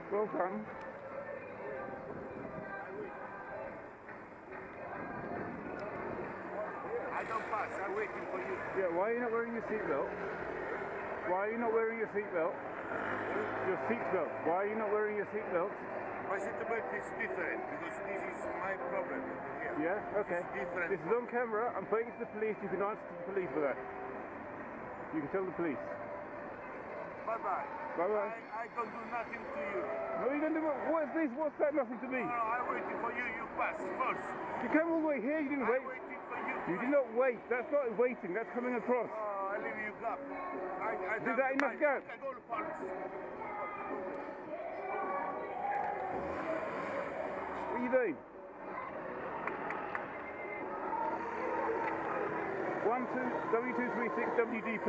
Well done. I don't pass, I'm waiting for you. Yeah, why are you not wearing your seatbelt? Why are you not wearing your seatbelt? Your seatbelt. Why are you not wearing your seatbelt? My seatbelt is different because this is my problem here. Yeah, okay. This is on camera. I'm putting it to the police. You can answer to the police for that. You can tell the police. Bye-bye. Bye-bye. I don't do nothing to you. No, you don't do what? What's this? What's that nothing to me? No, I'm waiting for you. You pass first. You came all the way here. You didn't wait. I'm waiting for you. You did not wait. That's not waiting. That's coming across. Oh, I leave you gap. Did that enough gap? I go to police. What are you doing? 12 W236 WGP.